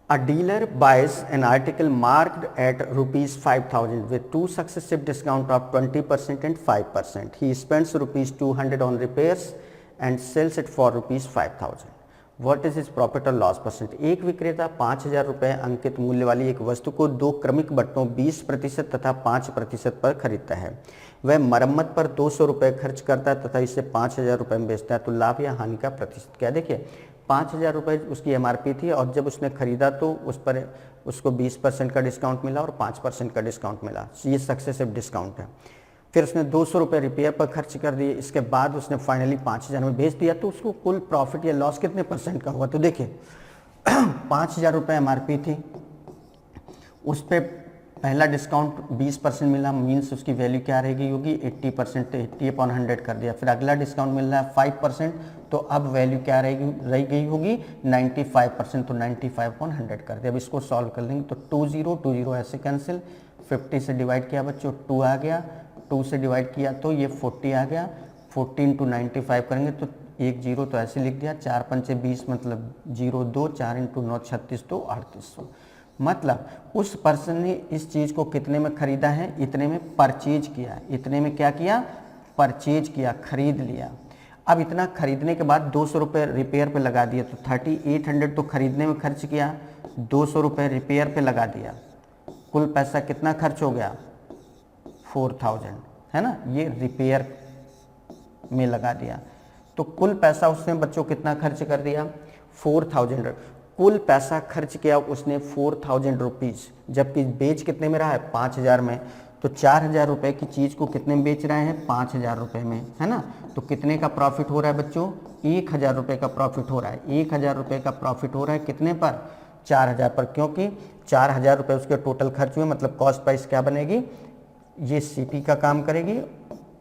A dealer buys an article marked at rupees 5,000 with two successive discount of 20% and 5%. He spends rupees 200 on repairs and sells it for rupees 5,000. What is his profit or loss percent? एक विक्रेता 5,000 रुपये अंकित मूल्य वाली एक वस्तु को दो क्रमिक बट्टों 20% तथा 5% पर खरीदता है। वह मरम्मत पर 200 रुपये खर्च करता है तथा इसे 5,000 रुपये में बेचता है, तो लाभ या हानि का प्रतिशत क्या? देखिए 5,000 रुपये उसकी MRP थी और जब उसने खरीदा तो उस पर उसको 20% का डिस्काउंट मिला और 5% का डिस्काउंट मिला, ये सक्सेसिव डिस्काउंट है। फिर उसने 200 रुपये रिपेयर पर खर्च कर दिए, इसके बाद उसने फाइनली 5,000 में बेच दिया, तो उसको कुल प्रॉफिट या लॉस कितने परसेंट का हुआ? तो देखिए 5,000 रुपये MRP थी, उस पर पहला डिस्काउंट 20% मिला, मीन्स उसकी वैल्यू क्या रहेगी होगी 80%, तो 80/100 कर दिया। फिर अगला डिस्काउंट मिल रहा है 5%, तो अब वैल्यू क्या रह गई होगी 95%, तो 95/100 कर दिया। अब इसको सॉल्व कर लेंगे तो 20 ऐसे कैंसिल, 50 से डिवाइड किया बच्चों 2 आ गया, 2 से डिवाइड किया तो ये 40 आ गया, 40 × 95 करेंगे तो 1 0 तो ऐसे लिख दिया, 4 पंचे 20 मतलब 0 2, 4 × 9 36, तो 3800। मतलब उस पर्सन ने इस चीज़ को कितने में खरीदा है? इतने में परचेज किया। इतने में क्या किया? परचेज किया, खरीद लिया। अब इतना खरीदने के बाद 200 रुपये रिपेयर पे लगा दिया, तो 3800 तो खरीदने में खर्च किया, 200 रुपये रिपेयर पे लगा दिया, कुल पैसा कितना खर्च हो गया? 4000, है ना, ये रिपेयर में लगा दिया। तो कुल पैसा उसने बच्चों कितना खर्च कर दिया? 4000। कुल पैसा खर्च किया उसने 4000 रुपीज़, जबकि बेच कितने में रहा है? 5000 में। तो 4000 रुपये की चीज़ को कितने में बेच रहे हैं? 5000 रुपये में, है ना। तो कितने का प्रॉफिट हो रहा है बच्चों? 1000 रुपये का प्रॉफिट हो रहा है। 1000 रुपये का प्रॉफिट हो रहा है कितने पर? 4000 पर, क्योंकि 4000 रुपये उसके टोटल खर्च हुए, मतलब कॉस्ट प्राइस क्या बनेगी? ये CP का काम करेगी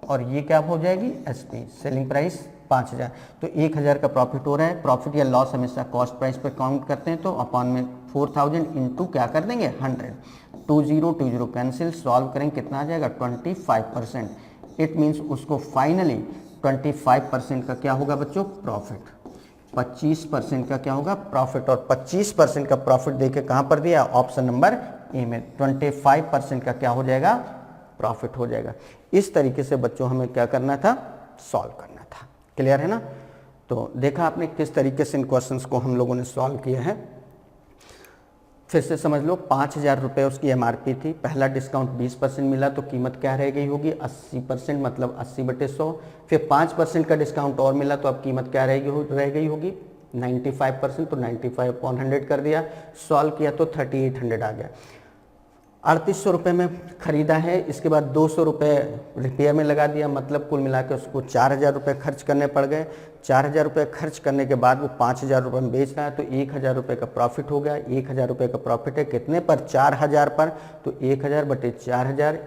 और ये क्या हो जाएगी? SP, selling price 5000। तो 1000 का प्रॉफिट हो रहा है। प्रॉफिट या लॉस हमेशा कॉस्ट प्राइस पर काउंट करते हैं, तो अपॉन में 4000 इंटू क्या कर देंगे? 100। 20 कैंसिल, सॉल्व करेंगे कितना आ जाएगा? 25%। इट मीन्स उसको फाइनली 25% का क्या होगा बच्चों? प्रॉफिट। 25% का क्या होगा? प्रॉफिट। और 25% का प्रॉफिट देके कहाँ पर दिया? ऑप्शन नंबर ए में। 25% का क्या हो जाएगा? प्रॉफिट हो जाएगा। इस तरीके से बच्चों हमें क्या करना था? सॉल्व करना था। क्लियर है ना? तो देखा आपने किस तरीके से इन क्वेश्चंस को हम लोगों ने सॉल्व किया है। फिर से समझ लो, 5000 रुपये उसकी MRP थी, पहला डिस्काउंट 20% मिला, तो कीमत क्या रह गई होगी? 80%, मतलब 80/100। फिर 5% का डिस्काउंट और मिला, तो अब कीमत क्या रह गई होगी? 95%, तो 95/100 कर दिया। सॉल्व किया तो 3800 आ गया। 3800 रुपये में ख़रीदा है, इसके बाद 200 रुपये रिपेयर में लगा दिया, मतलब कुल मिला के उसको 4000 रुपये खर्च करने पड़ गए। 4000 रुपये खर्च करने के बाद वो 5000 रुपये में बेच रहा है, तो 1000 रुपये का प्रॉफिट हो गया। 1000 रुपये का प्रॉफिट है कितने पर? 4000 पर, तो 1000/4000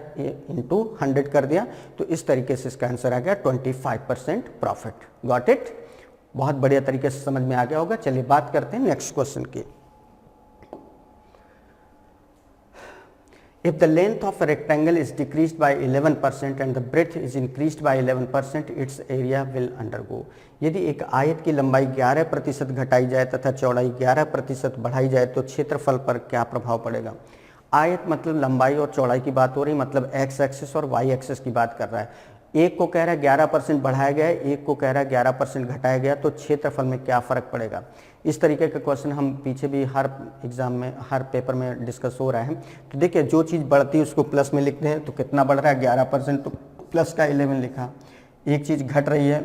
इंटू 100 कर दिया। तो इस तरीके से इसका आंसर आ गया 25% प्रॉफिट। Got it? बहुत बढ़िया तरीके से समझ में आ गया होगा। चलिए बात करते हैं नेक्स्ट क्वेश्चन की। If the length of a rectangle is decreased by 11% and the breadth is increased by 11%, its area will undergo. यदि एक आयत की लंबाई 11% घटाई जाए तथा चौड़ाई 11% बढ़ाई जाए तो क्षेत्रफल पर क्या प्रभाव पड़ेगा? आयत मतलब लंबाई और चौड़ाई की बात हो रही, मतलब x एक्सिस और y एक्सिस की बात कर रहा है। एक को कह रहा है 11% बढ़ाया गया है, एक को कह रहा है 11% घटाया गया, तो क्षेत्रफल में क्या फ़र्क पड़ेगा? इस तरीके का क्वेश्चन हम पीछे भी हर एग्ज़ाम में, हर पेपर में डिस्कस हो रहा है। तो देखिए, जो चीज़ बढ़ती है उसको प्लस में लिखते हैं, तो कितना बढ़ रहा है? 11%, तो प्लस का 11 लिखा। एक चीज़ घट रही है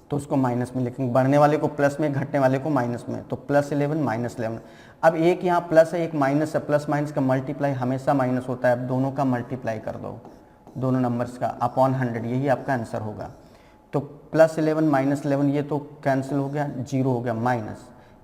तो उसको माइनस में लिखेंगे, बढ़ने वाले को प्लस में, घटने वाले को माइनस में, तो +11 -11। अब एक यहाँ प्लस है, एक माइनस है, प्लस माइनस का मल्टीप्लाई हमेशा माइनस होता है। अब दोनों का मल्टीप्लाई कर दो, दोनों नंबर्स का, अपॉन 100, यही आपका आंसर होगा। तो +11 -11 ये तो कैंसिल हो गया, 0 हो गया, माइनस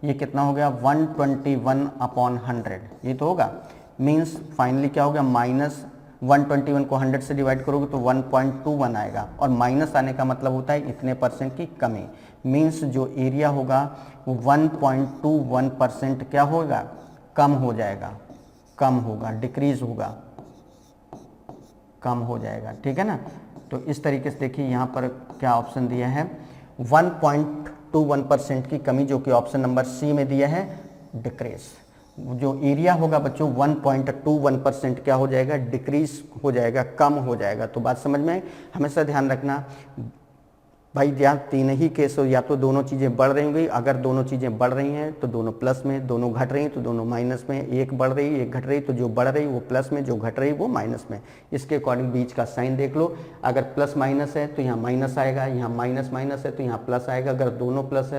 ये कितना हो गया? 121/100, ये तो होगा। मीन्स फाइनली क्या हो गया? -121 को 100 से डिवाइड करोगे तो 1.21 आएगा, और माइनस आने का मतलब होता है इतने % की कमी। मीन्स जो एरिया होगा वो 1.21% क्या होगा? कम हो जाएगा, कम होगा, डिक्रीज होगा, कम हो जाएगा। ठीक है ना? तो इस तरीके से देखिए यहाँ पर क्या ऑप्शन दिया है, 1.21% की कमी, जो कि ऑप्शन नंबर C में दिया है। डिक्रीज। जो एरिया होगा बच्चों 1.21% क्या हो जाएगा, डिक्रीज हो जाएगा, कम हो जाएगा। तो बात समझ में आई। हमेशा ध्यान रखना भाई, यहाँ तीन ही केस हो, या तो दोनों चीज़ें बढ़ रही होंगी, अगर दोनों चीज़ें बढ़ रही हैं तो दोनों प्लस में, दोनों घट रही तो दोनों माइनस में, एक बढ़ रही एक घट रही, तो जो बढ़ रही वो प्लस में, जो घट रही वो माइनस में। इसके अकॉर्डिंग बीच का साइन देख लो, अगर प्लस माइनस है तो यहाँ माइनस आएगा, यहाँ माइनस माइनस है तो यहाँ प्लस आएगा, अगर दोनों प्लस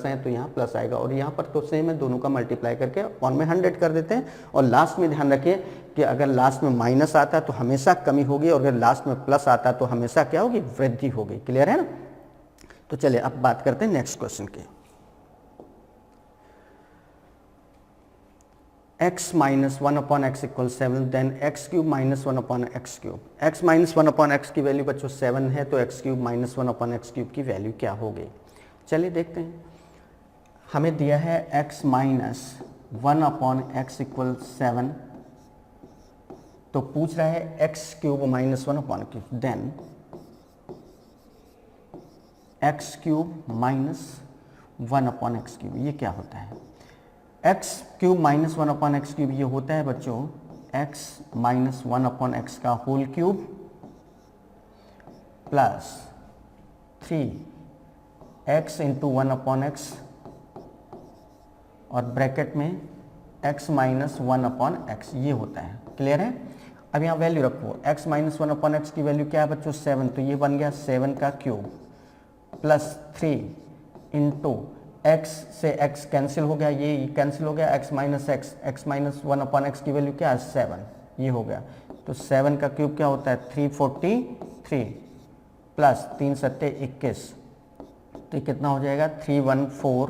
हैं तो यहाँ प्लस आएगा, और यहाँ पर तो सेम है, दोनों का मल्टीप्लाई करके और में 100 कर देते हैं। और लास्ट में ध्यान रखिए कि अगर लास्ट में माइनस आता है तो हमेशा कमी होगी, और अगर लास्ट में प्लस आता है तो हमेशा क्या होगी, वृद्धि होगी। क्लियर है ना। तो चलिए अब बात करते हैं नेक्स्ट क्वेश्चन की। x minus 1/x equal 7, then x cube minus 1/x cube. x minus 1/x की वैल्यू बच्चों 7 है, तो x cube minus 1/x cube की वैल्यू क्या होगी। चलिए देखते हैं। हमें दिया है x माइनस 1/x इक्वल 7, तो पूछ रहा है x क्यूब माइनस 1/क्यूब, then x cube minus 1/x cube, ये क्या होता है। X cube minus 1/x cube ये होता है बच्चों x माइनस 1/x का whole cube plus 3x into 1/x और ब्रैकेट में x माइनस 1/x, ये होता है। क्लियर है। अब यहाँ वैल्यू रखो, x माइनस 1/x की वैल्यू क्या है बच्चों 7, तो ये बन गया 7 का क्यूब प्लस 3 इंटू एक्स से x कैंसिल हो गया, ये कैंसिल हो गया, x माइनस 1/x की वैल्यू क्या है 7, ये हो गया। तो 7 का क्यूब क्या होता है 343 प्लस 3 सत्ते 21, तो कितना हो जाएगा 314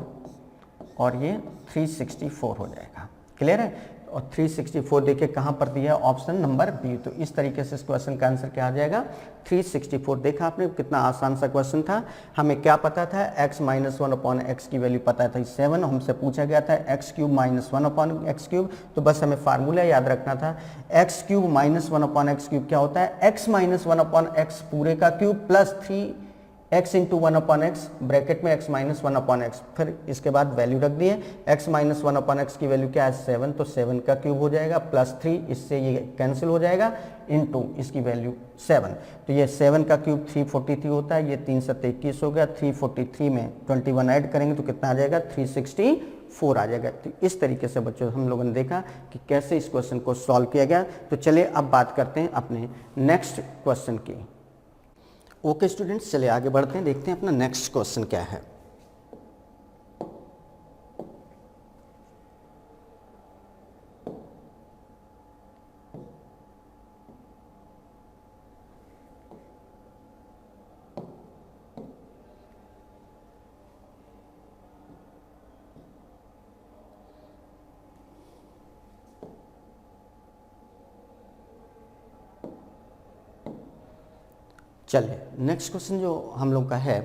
और ये 364 हो जाएगा। क्लियर है। और 364 देखिए कहाँ पर दिया है, ऑप्शन नंबर बी। तो इस तरीके से इस क्वेश्चन का आंसर क्या आ जाएगा 364। देखा आपने कितना आसान सा क्वेश्चन था। हमें क्या पता था, x माइनस 1/x की वैल्यू पता था 7, हमसे पूछा गया था x cube minus 1/x cube, तो बस हमें फार्मूला याद रखना था। x cube minus 1/x cube क्या होता है, x माइनस 1/x पूरे का cube plus 3x into 1/x, bracket में x माइनस 1/x, फिर इसके बाद वैल्यू रख दिए। x माइनस 1/x की वैल्यू क्या है 7, तो 7 का क्यूब हो जाएगा प्लस 3, इससे ये कैंसिल हो जाएगा, इंटू इसकी वैल्यू 7, तो ये 7 का क्यूब 343 होता है, ये 3 सत्ते 21 हो गया, 343 में 21 ऐड करेंगे तो कितना आ जाएगा 364 आ जाएगा। तो इस तरीके से बच्चों हम लोगों ने देखा कि कैसे इस क्वेश्चन को सॉल्व किया गया। तो चलिए अब बात करते हैं अपने नेक्स्ट क्वेश्चन की। ओके स्टूडेंट्स, चलिए आगे बढ़ते हैं, देखते हैं अपना नेक्स्ट क्वेश्चन क्या है। चलिए नेक्स्ट क्वेश्चन जो हम लोग का है,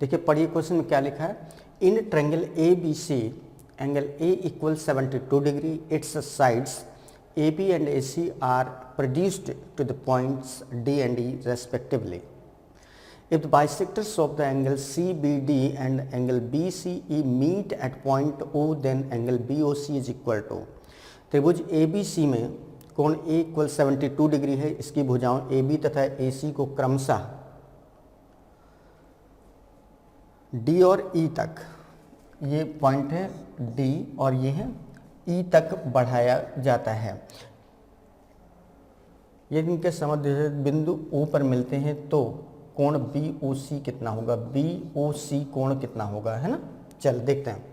देखिए पढ़िए क्वेश्चन में क्या लिखा है। In triangle A B C angle A equal 72 degree, its sides A B and A C are produced to the points D and E respectively. If the bisectors of the angle C B D and angle B C E meet at point O, then angle B O C is equal to. त्रिभुज A B सी में कोण ए equal 72 degree है, इसकी भुजाओं A B तथा ए सी को क्रमशः D और ई तक, ये पॉइंट है डी और ये है ई तक बढ़ाया जाता है। यदि इनके समद्विभुज बिंदु ओ पर मिलते हैं तो कोण बी ओ सी कितना होगा, बी ओ सी कोण कितना होगा, है ना। चल देखते हैं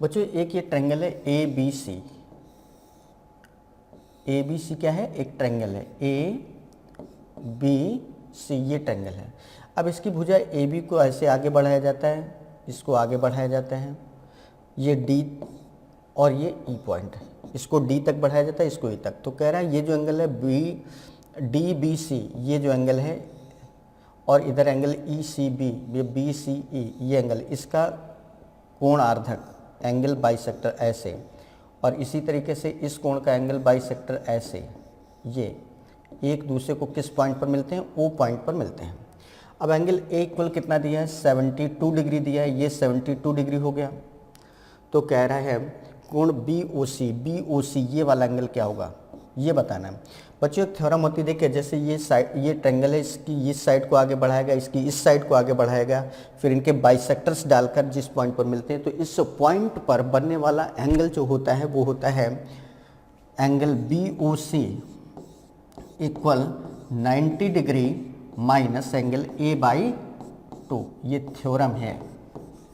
बच्चों। एक ये ट्रायंगल है ए बी सी, ए बी सी क्या है, एक ट्रायंगल है ए बी सी, ये ट्रायंगल है। अब इसकी भुजा ए बी को ऐसे आगे बढ़ाया जाता है, इसको आगे बढ़ाया जाता है, ये डी और ये ई पॉइंट, इसको डी तक बढ़ाया जाता है, इसको ई तक। तो कह रहा है ये जो एंगल है बी डी बी सी, ये जो एंगल है, और इधर एंगल ई सी बी, ये बी सी ई, ये एंगल, इसका कोण आर्धक एंगल बाइसेक्टर ऐसे, और इसी तरीके से इस कोण का एंगल बाइसेक्टर ऐसे, ये एक दूसरे को किस पॉइंट पर मिलते हैं, ओ पॉइंट पर मिलते हैं। अब एंगल ए इक्वल कितना दिया है 72 डिग्री दिया है, ये 72 डिग्री हो गया। तो कह रहा है कोण बी ओ सी ये वाला एंगल क्या होगा ये बताना है। बच्चों एक थ्योरम होती है, देखिए जैसे ये साइड, ये ट्रायंगल है, इसकी इस साइड को आगे बढ़ाएगा, इसकी इस साइड को आगे बढ़ाएगा, फिर इनके बाइसेक्टर्स डालकर जिस पॉइंट पर मिलते हैं, तो इस पॉइंट पर बनने वाला एंगल जो होता है वो होता है angle B O C equal 90 degree minus angle A by 2। ये थ्योरम है,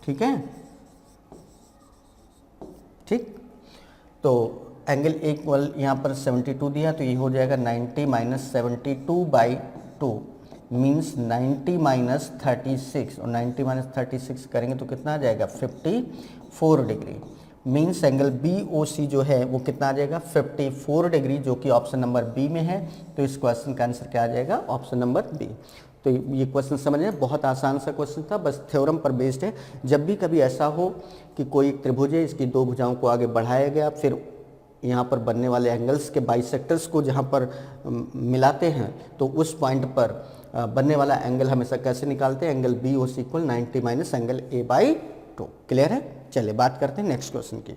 ठीक है। ठीक, तो एंगल इक्वल यहाँ पर 72 दिया, तो ये हो जाएगा 90 माइनस 72 बाई 2 मीन्स 90 माइनस 36, और 90 माइनस 36 करेंगे तो कितना आ जाएगा 54 degree. Means angle B O C जो है वो कितना आ जाएगा 54 डिग्री, जो कि ऑप्शन नंबर बी में है। तो इस क्वेश्चन का आंसर क्या आ जाएगा ऑप्शन नंबर बी। तो ये क्वेश्चन समझिए, बहुत आसान सा क्वेश्चन था, बस थ्योरम पर बेस्ड है। जब भी कभी ऐसा हो कि कोई एक त्रिभुज है, इसकी दो भुजाओं को आगे बढ़ाया गया, फिर यहाँ पर बनने वाले एंगल्स के बाइसेक्टर्स को जहाँ पर मिलाते हैं, तो उस पॉइंट पर बनने वाला एंगल हमेशा कैसे निकालते हैं, angle B O C equal 90 minus angle A by 2। Clear है। चलिए बात करते हैं नेक्स्ट क्वेश्चन की।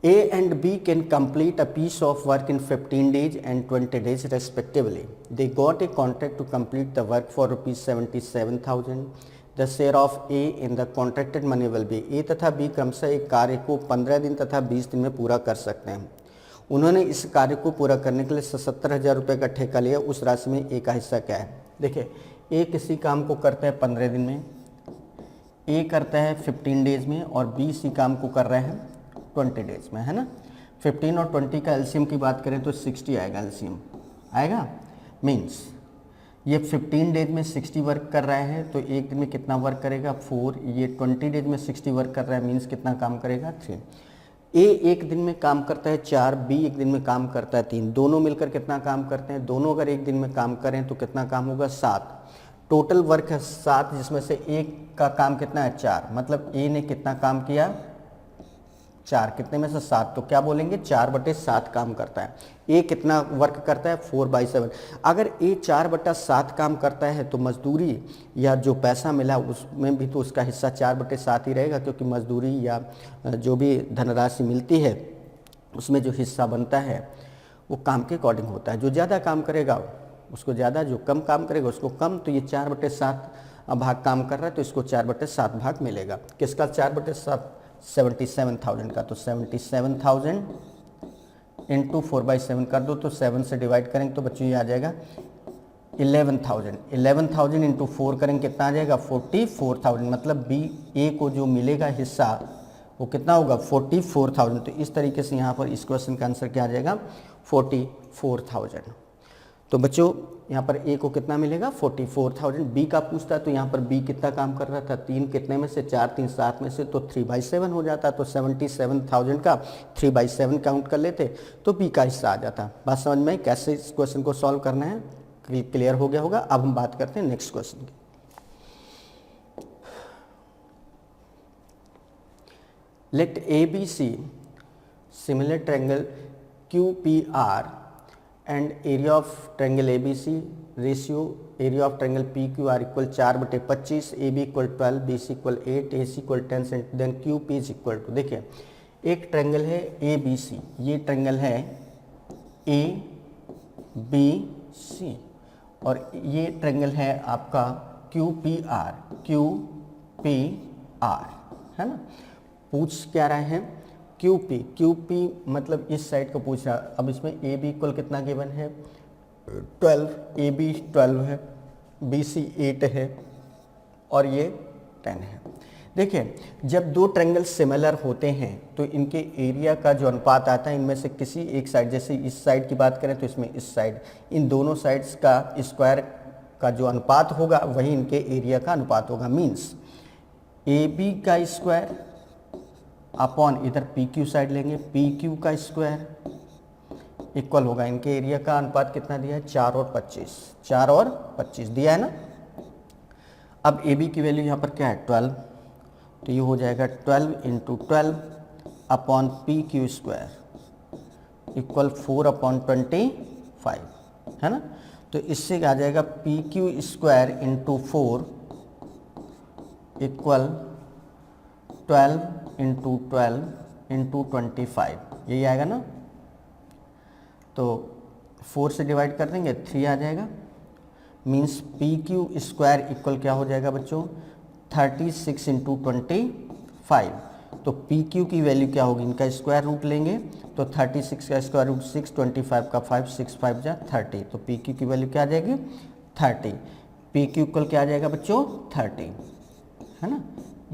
A and B can complete a piece of work in 15 days and 20 days respectively. They got a contract to complete the work for rupees 77,000. The share of A in the contracted money will be A तथा B क्रमशः एक कार्य को 15 दिन तथा 20 दिन में पूरा कर सकते हैं। उन्होंने इस कार्य को पूरा करने के लिए 77,000 रुपये का ठेका लिया। उस राशि में A का हिस्सा क्या है। देखिए A किसी काम को करता है 15 दिन में, A करता है 15 डेज में, और B इसी काम को कर रहे हैं 20 डेज में, है ना। 15 और 20 का एलसीएम की बात करें तो 60 आएगा, एलसीएम आएगा। मीन्स ये 15 डेज में 60 वर्क कर रहा है, तो एक दिन में कितना वर्क करेगा 4। ये 20 डेज में 60 वर्क कर रहा है, मीन्स कितना काम करेगा 3। ए एक दिन में काम करता है 4, बी एक दिन में काम करता है 3, दोनों मिलकर कितना काम करते हैं, दोनों अगर एक दिन में काम करें तो कितना काम होगा 7। टोटल वर्क है 7, जिसमें से एक का काम कितना है 4, मतलब ए ने कितना काम किया 4, कितने में से 7, तो क्या बोलेंगे 4/7 काम करता है। ए कितना वर्क करता है 4/7। अगर ए 4/7 काम करता है तो मजदूरी या जो पैसा मिला उसमें भी तो उसका हिस्सा 4/7 ही रहेगा, क्योंकि मजदूरी या जो भी धनराशि मिलती है उसमें जो हिस्सा बनता है वो काम के अकॉर्डिंग होता है। जो ज़्यादा काम करेगा उसको ज़्यादा, जो कम काम करेगा उसको कम। तो ये 4/7 भाग काम कर रहा है, तो इसको 4/7 भाग मिलेगा। किसका 4/7, 77,000 का। तो 77,000 इंटू 4/7 कर दो, तो 7 से डिवाइड करेंगे तो बच्चों ये आ जाएगा 11,000। 11,000 इंटू 4 करेंगे कितना आ जाएगा 44,000। मतलब बी ए को जो मिलेगा हिस्सा वो कितना होगा 44,000। तो इस तरीके से यहाँ पर इस क्वेश्चन का आंसर क्या आ जाएगा 44,000। तो बच्चों यहाँ पर ए को कितना मिलेगा 44,000। बी का पूछता है तो यहाँ पर बी कितना काम कर रहा था 3, कितने में से 4, 3 7 में से, तो 3/7 हो जाता। तो 77,000 का 3/7 काउंट कर लेते तो बी का हिस्सा आ जाता। बात समझ में कैसे इस क्वेश्चन को सॉल्व करना है, क्लियर हो गया होगा। अब हम बात करते हैं नेक्स्ट क्वेश्चन की। Let A B C similar triangle QPR and area of triangle ABC ratio area of triangle PQR equal 4/25, AB equal 12, BC equal 8, AC equal 10 cm, then QP is equal to। देखिए एक triangle है ABC, ये triangle है ABC, और ये triangle है आपका QPR है ना। पूछ क्या रहे हैं QP मतलब इस साइड को पूछ रहा। अब इसमें AB इक्वल कितना गिवन है 12, AB 12 है, BC 8 है और ये 10 है। देखिए जब दो ट्रायंगल सिमिलर होते हैं तो इनके एरिया का जो अनुपात आता है, इनमें से किसी एक साइड, जैसे इस साइड की बात करें तो इसमें इस साइड, इन दोनों साइड्स का स्क्वायर का जो अनुपात होगा वही इनके एरिया का अनुपात होगा। मीन्स AB का स्क्वायर अपॉन इधर PQ साइड लेंगे, PQ का स्क्वायर इक्वल होगा इनके एरिया का अनुपात कितना दिया है 4 और 25 दिया है ना। अब AB की वैल्यू यहाँ पर क्या है 12, तो ये हो जाएगा 12 into 12 upon PQ square equal 4/25 है ना। तो इससे आ जाएगा PQ square into 4 equal 12 into 12 into 25, यही आएगा ना। तो 4 से डिवाइड कर देंगे 3 आ जाएगा, means P Q square equal क्या हो जाएगा बच्चों 36 इंटू 25। तो पी क्यू की वैल्यू क्या होगी, इनका स्क्वायर रूट लेंगे तो 36 का स्क्वायर रूट 6, 25 का 5, 6 5 जा 30, तो पी क्यू की वैल्यू क्या आ जाएगी 30। पी क्यू इक्वल क्या आ जाएगा बच्चों 30, है ना,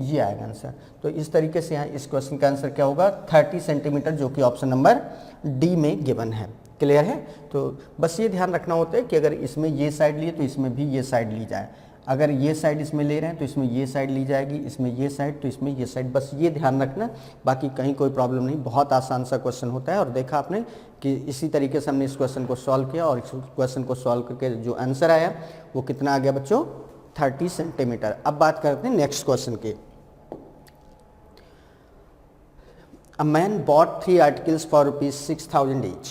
ये आएगा आंसर। तो इस तरीके से यहाँ इस क्वेश्चन का आंसर क्या होगा 30 सेंटीमीटर, जो कि ऑप्शन नंबर डी में गिवन है। क्लियर है। तो बस ये ध्यान रखना होता है कि अगर इसमें ये साइड लिए तो इसमें भी ये साइड ली जाए, अगर ये साइड इसमें ले रहे हैं तो इसमें ये साइड ली जाएगी, इसमें ये साइड तो इसमें ये साइड, बस ये ध्यान रखना, बाकी कहीं कोई प्रॉब्लम नहीं। बहुत आसान सा क्वेश्चन होता है। और देखा आपने कि इसी तरीके से हमने इस क्वेश्चन को सॉल्व किया और इस क्वेश्चन को सॉल्व करके जो आंसर आया वो कितना आ गया बच्चों 30 सेंटीमीटर। अब बात करते हैं नेक्स्ट क्वेश्चन की। A man bought 3 articles for rupees 6,000 each.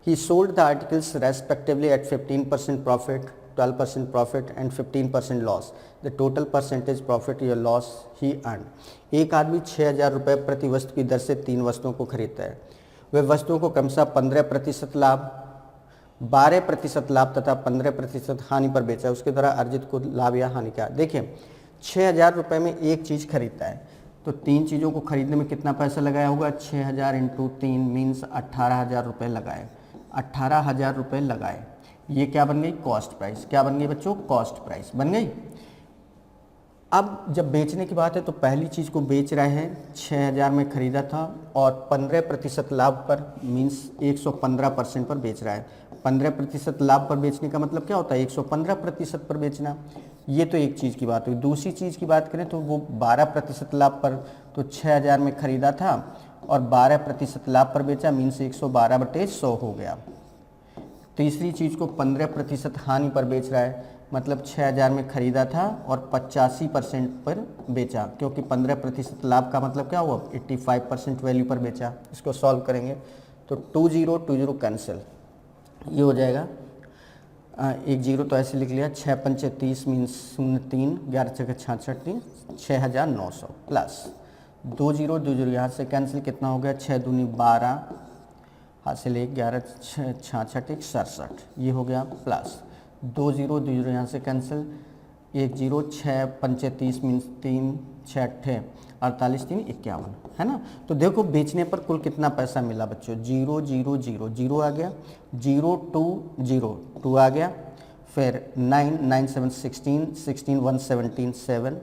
He sold the articles respectively at 15% profit, 12% profit and 15% loss. The total percentage profit or loss he earned. एक आदमी 6,000 रुपये प्रति वस्तु की दर से 3 वस्तुओं को खरीदता है। वह वस्तुओं को क्रमशः 15% लाभ, 12% लाभ तथा 15% हानि पर बेचा है। उसके द्वारा अर्जित को लाभ या हानि क्या। देखिए 6,000 रुपये में एक चीज़ खरीदता है तो 3 चीज़ों को खरीदने में कितना पैसा लगाया होगा 6,000 इंटू 3 मीन्स 18,000 रुपये लगाए, 18,000 रुपये लगाए। ये क्या बन गई कॉस्ट प्राइस, क्या बन गई बच्चों कॉस्ट प्राइस बन गई। अब जब बेचने की बात है तो पहली चीज़ को बेच रहे हैं 6,000 में खरीदा था और 15% लाभ पर मीन्स 115% पर बेच रहा है। 15% लाभ पर बेचने का मतलब क्या होता है 115% पर बेचना। ये तो एक चीज़ की बात हुई। दूसरी चीज़ की बात करें तो वो 12% लाभ पर, तो 6,000 में ख़रीदा था और 12% लाभ पर बेचा मीन्स 112/100 हो गया। तीसरी चीज़ को 15% हानि पर बेच रहा है, मतलब 6,000 में ख़रीदा था और 85% पर बेचा, क्योंकि 15% लाभ का मतलब क्या हुआ 85% वैल्यू पर बेचा। इसको सॉल्व करेंगे तो 20 कैंसिल, ये हो जाएगा 1 0 तो ऐसे लिख लिया 6 पंचे 30 मीन्स 0 3, 11 छः 66 6,900 प्लस 2 0 यहाँ से कैंसिल कितना हो गया 6 दूनी 12 हाथ से ले 11 66 67, ये हो गया प्लस 2 0 यहाँ से कैंसिल 1 0 6 पंचे 30 मीन्स 3 6 8 48 3 51, है ना। तो देखो बेचने पर कुल कितना पैसा मिला बच्चों 0 0 0 0 आ गया, 0 2 0 2 आ गया, फिर 9 9 7 16 16 1 17 7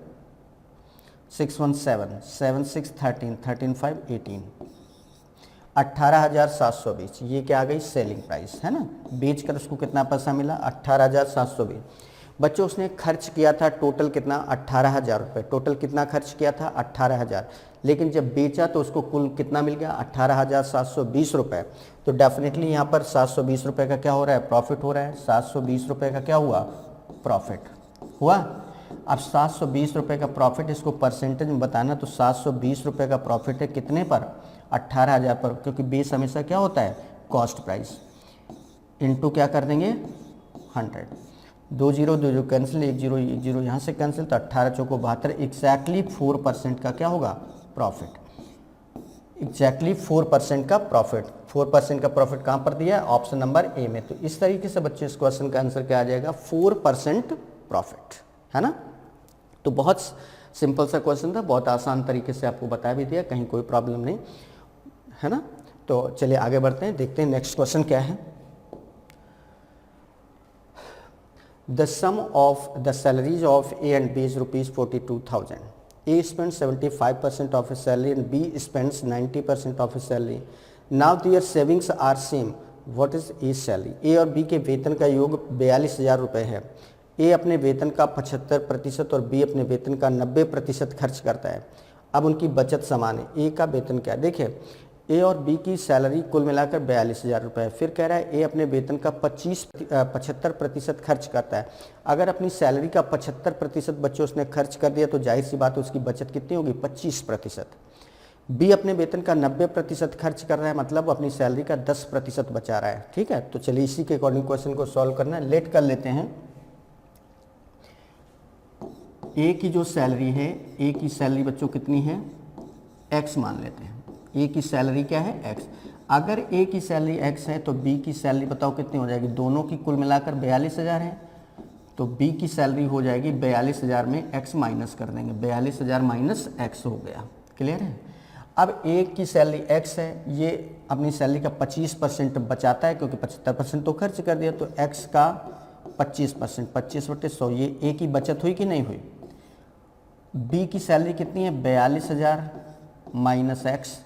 6 1 7 7 6 13 13 5 18, 18,720, ये क्या आ गई सेलिंग प्राइस, है ना। बेच कर उसको कितना पैसा मिला 18,720। बच्चों उसने खर्च किया था टोटल कितना 18,000 रुपये, टोटल कितना खर्च किया था 18,000, लेकिन जब बेचा तो उसको कुल कितना मिल गया 18,720 रुपये। तो डेफिनेटली यहाँ पर 720 रुपये का क्या हो रहा है प्रॉफिट हो रहा है, 720 रुपये का क्या हुआ प्रॉफिट हुआ। अब 720 रुपये का प्रॉफिट इसको परसेंटेज में बताना, तो 720 रुपये का प्रॉफिट है कितने पर 18,000 पर, क्योंकि बेस हमेशा क्या होता है कॉस्ट प्राइस, इनटू क्या कर देंगे 100, 2 0 कैंसिल 1 0 यहाँ से कैंसिल, तो 18 चौको 72, एग्जैक्टली 4% का क्या होगा प्रॉफिट, एग्जैक्टली 4% का प्रॉफिट। 4% का प्रॉफिट कहाँ पर दिया है ऑप्शन नंबर ए में। तो इस तरीके से बच्चे इस क्वेश्चन का आंसर क्या आ जाएगा 4% प्रॉफिट, है ना। तो बहुत सिंपल सा क्वेश्चन था, बहुत आसान तरीके से आपको बता भी दिया, कहीं कोई प्रॉब्लम नहीं, है ना। तो चलिए आगे बढ़ते हैं, देखते हैं नेक्स्ट क्वेश्चन क्या है। The sum of the salaries of A and B is rupees 42,000. A spends 75% of his salary and B spends 90% of his salary. Now their savings are same. What is A's salary? A और B के वेतन का योग 42,000 रुपये है। A अपने वेतन का 75% और B अपने वेतन का 90% खर्च करता है। अब उनकी बचत समान है। A का वेतन क्या है, देखिए ए और बी की सैलरी कुल मिलाकर 42,000 रुपये है। फिर कह रहा है ए अपने वेतन का 75% खर्च करता है। अगर अपनी सैलरी का 75% बच्चों उसने खर्च कर दिया तो जाहिर सी बात है उसकी बचत कितनी होगी 25%। बी अपने वेतन का 90% खर्च कर रहा है, मतलब अपनी सैलरी का 10% बचा रहा है। ठीक है, तो चलिए इसी के अकॉर्डिंग क्वेश्चन को सॉल्व करना है। लेट कर लेते हैं ए की जो सैलरी है, ए की सैलरी बच्चों कितनी है, एक्स मान लेते हैं। ए की सैलरी क्या है, एक्स। अगर ए की सैलरी एक्स है तो बी की सैलरी बताओ कितनी हो जाएगी, दोनों की कुल मिलाकर 42,000 है, तो बी की सैलरी हो जाएगी 42,000 में एक्स माइनस कर देंगे, 42,000 माइनस एक्स हो गया। क्लियर है। अब ए की सैलरी एक्स है, ये अपनी सैलरी का 25% बचाता है क्योंकि 75% तो खर्च कर दिया, तो एक्स का 25%, 25/100, ये ए की बचत हुई कि नहीं हुई। बी की सैलरी कितनी है, 42,000 माइनस एक्स,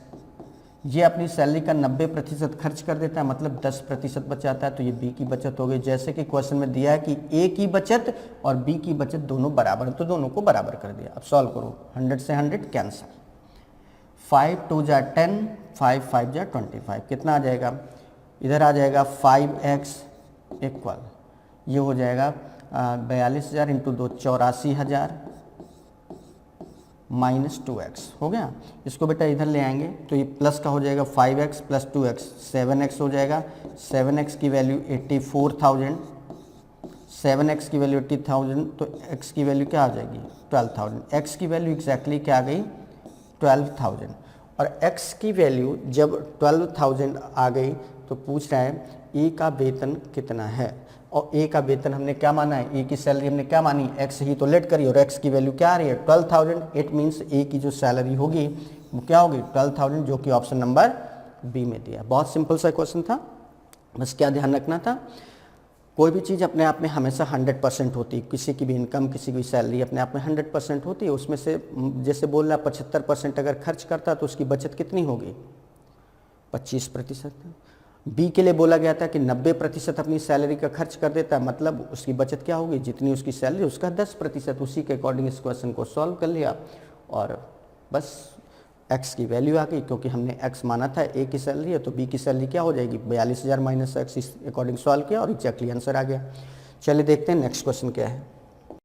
ये अपनी सैलरी का 90% खर्च कर देता है, मतलब 10% बचाता है, तो ये बी की बचत हो गई। जैसे कि क्वेश्चन में दिया है कि ए की बचत और बी की बचत दोनों बराबर है, तो दोनों को बराबर कर दिया। अब सॉल्व करो, 100 से 100 कैंसिल, 5 2 जा 10, 5 5 जा 25, कितना आ जाएगा, इधर आ जाएगा 5x इक्वल, ये हो जाएगा 42,000 इंटू 2 84,000 माइनस 2x हो गया। इसको बेटा इधर ले आएंगे तो ये प्लस का हो जाएगा 5x प्लस 2x 7x हो जाएगा। 7x की वैल्यू 84,000, 7x की वैल्यू 80,000, तो x की वैल्यू क्या आ जाएगी 12,000। x की वैल्यू एग्जैक्टली क्या आ गई 12,000, और x की वैल्यू जब 12,000 आ गई तो पूछ रहा है ए का वेतन कितना है, और ए का वेतन हमने क्या माना है, ए की सैलरी हमने क्या मानी, एक्स ही तो लेट करी, और एक्स की वैल्यू क्या आ रही है 12,000। इट मीन्स ए की जो सैलरी होगी वो क्या होगी 12,000, जो कि ऑप्शन नंबर बी में दिया। बहुत सिंपल सा क्वेश्चन था, बस क्या ध्यान रखना था, कोई भी चीज़ अपने आप में हमेशा 100% होती है, किसी की भी इनकम, किसी की भी सैलरी अपने आप में 100% होती है, उसमें से जैसे बोल रहा 75% अगर खर्च करता तो उसकी बचत कितनी होगी 25%। बी के लिए बोला गया था कि 90% अपनी सैलरी का खर्च कर देता है, मतलब उसकी बचत क्या होगी, जितनी उसकी सैलरी उसका 10%। उसी के अकॉर्डिंग इस क्वेश्चन को सॉल्व कर लिया, और बस एक्स की वैल्यू आ गई, क्योंकि हमने एक्स माना था ए की सैलरी है, तो बी की सैलरी क्या हो जाएगी 42,000 माइनस एक्स, इस अकॉर्डिंग सॉल्व किया और एग्जैक्टली आंसर आ गया। चलिए देखते हैं नेक्स्ट क्वेश्चन क्या है।